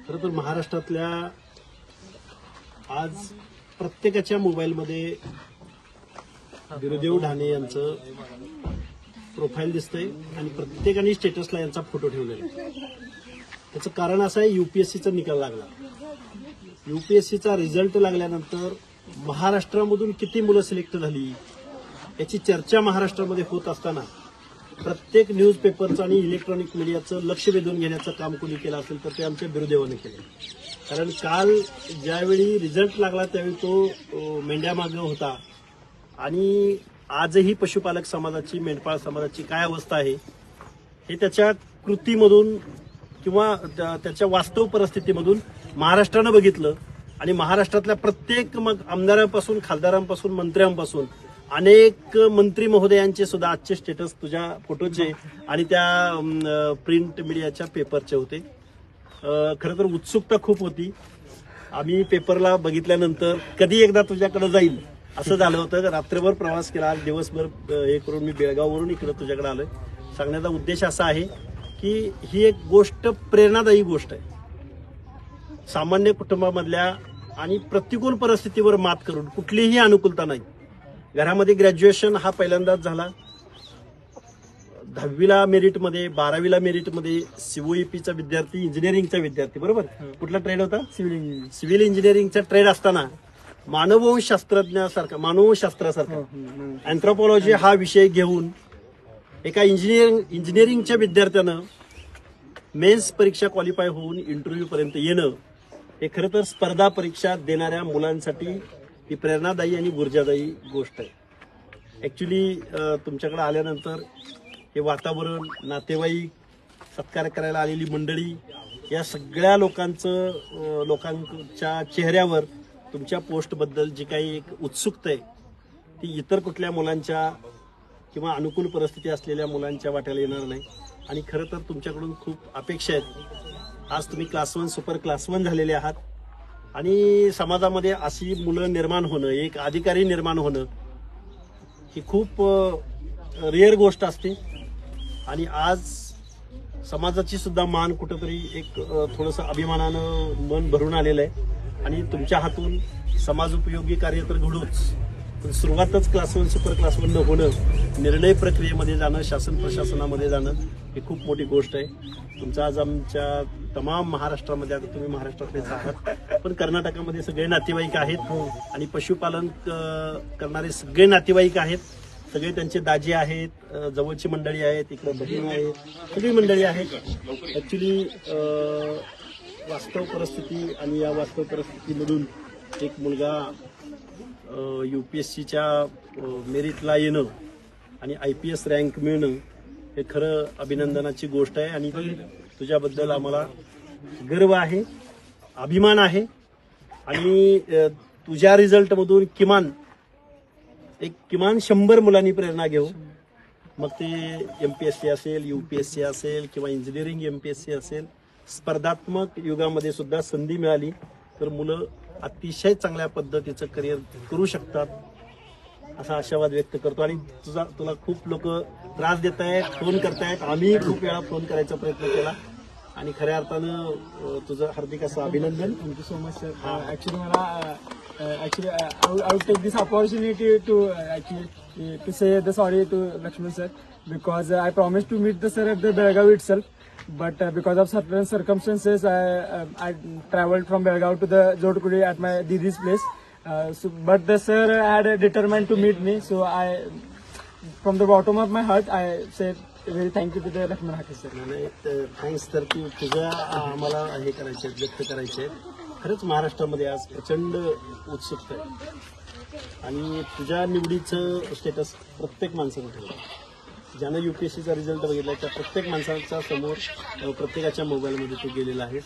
खरं तर महाराष्ट्रातल्या आज प्रत्येकाच्या मोबाईलमध्ये बिरुदेव ढाणे यांचं प्रोफाईल दिसतंय आणि प्रत्येकाने स्टेटसला यांचा फोटो ठेवलेला आहे। त्याचं कारण असं आहे, यूपीएससीचा निकाल लागला। यूपीएससीचा रिझल्ट लागल्यानंतर महाराष्ट्रामधून किती मुलं सिलेक्ट झाली याची चर्चा महाराष्ट्रामध्ये होत असताना प्रत्येक न्यूज पेपरचं आणि इलेक्ट्रॉनिक मीडियाचं लक्ष वेधून घेण्याचं काम कोणी केलं असेल तर ते आमच्या बिरुदेवाने केलं। कारण काल ज्यावेळी रिझल्ट लागला त्यावेळी तो मेंढ्यामागे होता आणि आजही पशुपालक समाजाची, मेंढपाळ समाजाची काय अवस्था आहे हे त्याच्या कृतीमधून किंवा त्याच्या वास्तव परिस्थितीमधून महाराष्ट्रानं बघितलं। आणि महाराष्ट्रातल्या प्रत्येक मग आमदारांपासून, खासदारांपासून, मंत्र्यांपासून अनेक मंत्री महोदयांचे सुद्धा आजचे स्टेटस तुझ्या फोटोचे आणि त्या प्रिंट मीडियाच्या पेपरचे होते। खरं तर उत्सुकता खूप होती। आम्ही पेपरला बघितल्यानंतर कधी एकदा तुझ्याकडे जाईल असं झालं होतं। रात्रभर प्रवास केला, दिवसभर हे करून मी बेळगाववरून इकडे तुझ्याकडे आलोय। सांगण्याचा उद्देश असा आहे की ही एक गोष्ट प्रेरणादायी गोष्ट आहे। सामान्य कुटुंबामधल्या आणि प्रतिकूल परिस्थितीवर मात करून, कुठलीही अनुकूलता नाही, घरामध्ये ग्रॅज्युएशन हा पहिल्यांदाच झाला। 10वीला मेरिटमध्ये, 12वीला मेरिटमध्ये, सीओईपीचा विद्यार्थी, इंजिनिअरिंगचा विद्यार्थी, बरोबर? कुठला ट्रेड होता? सिव्हिल इंजिनिअरिंगचा ट्रेड असताना मानवशास्त्रासारखा अँथ्रोपॉलॉजी हा विषय घेऊन एका इंजिनिअरिंगच्या विद्यार्थ्यानं मेन्स परीक्षा क्वालिफाय होऊन इंटरव्ह्यू पर्यंत येणं हे खरं तर स्पर्धा परीक्षा देणाऱ्या मुलांसाठी ही प्रेरणादायी आणि ऊर्जादायी गोष्ट आहे। ऍक्च्युली तुमच्याकडे आल्यानंतर हे वातावरण, नातेवाईक, सत्कार करायला आलेली मंडळी, या सगळ्या लोकांच्या चेहऱ्यावर तुमच्या पोस्टबद्दल जी काही एक उत्सुकता आहे ती इतर कुठल्या मुलांच्या किंवा अनुकूल परिस्थिती असलेल्या मुलांच्या वाट्याला येणार नाही। आणि खरं तर तुमच्याकडून खूप अपेक्षा आहेत। आज तुम्ही क्लास 1 सुपर क्लास 1 झालेले आहात आणि समाजामध्ये अशी मुलं निर्माण होणं, एक अधिकारी निर्माण होणं ही खूप रेअर गोष्ट असते। आणि आज समाजाची सुद्धा मान कुठंतरी एक थोडंसं अभिमानानं मन भरून आलेलं आहे। आणि तुमच्या हातून समाजोपयोगी कार्य तर घडूच, पण सुरुवातच क्लास 1 सुपर क्लास 1 होणं, निर्णय प्रक्रियेमध्ये जाणं, शासन प्रशासनामध्ये जाणं ही खूप मोठी गोष्ट आहे। तुमचा आज आमच्या तमाम महाराष्ट्रामध्ये, आता तुम्ही महाराष्ट्रातलेच आहात पण कर्नाटकामध्ये सगळे नातेवाईक आहेत आणि पशुपालन करणारे सगळे नातेवाईक आहेत, सगळे त्यांचे दाजी आहेत, जवळची मंडळी आहेत, इकडे बहीण आहेत, सगळी मंडळी आहेत। ऍक्च्युली वास्तव परिस्थिती आणि या वास्तव परिस्थितीमधून एक मुलगा यूपीएससीच्या मेरिटला येणं आणि IPS रँक मिळणं हे खरं अभिनंदनाची गोष्ट आहे। आणि तुझ्याबद्दल आम्हाला गर्व आहे, अभिमान आहे। आणि तुझ्या रिझल्टमधून किमान 100 मुलांनी प्रेरणा घेऊ, मग ते MPSC असेल, UPSC असेल किंवा इंजिनिअरिंग MPSC असेल, स्पर्धात्मक युगामध्ये सुद्धा संधी मिळाली तर मुलं अतिशय चांगल्या पद्धतीचं करिअर करू शकतात असा आशावाद व्यक्त करतो। आणि तुला खूप लोक त्रास देत आहेत, फोन करतायत, आम्ही खूप वेळा फोन करायचा प्रयत्न केला आणि खऱ्या अर्थानं तुझं हार्दिक असं अभिनंदन। Thank you so much sir. Actually मला I would take this opportunity to say the sorry to Lakshman sir, because I promised to meet the sir at the Belgaum itself, but because of certain circumstances I traveled from Belgaum to the Jodhpuri at my Didi's place, but the sir had determined to meet me, so from the bottom of my heart I said very thank you to the Lakshman Hake sir. Thanks. तर तुझ्या आम्हाला हे करायचे, व्यक्त करायचे। खरंच महाराष्ट्रामध्ये आज प्रचंड उत्सुकता आहे आणि तुझ्या निवडीचं स्टेटस प्रत्येक माणसानं ठेवलं। ज्यानं यूपीएससीचा रिझल्ट बघितला त्या प्रत्येक माणसाच्या समोर, प्रत्येकाच्या मोबाईलमध्ये तू गेलेला आहेस।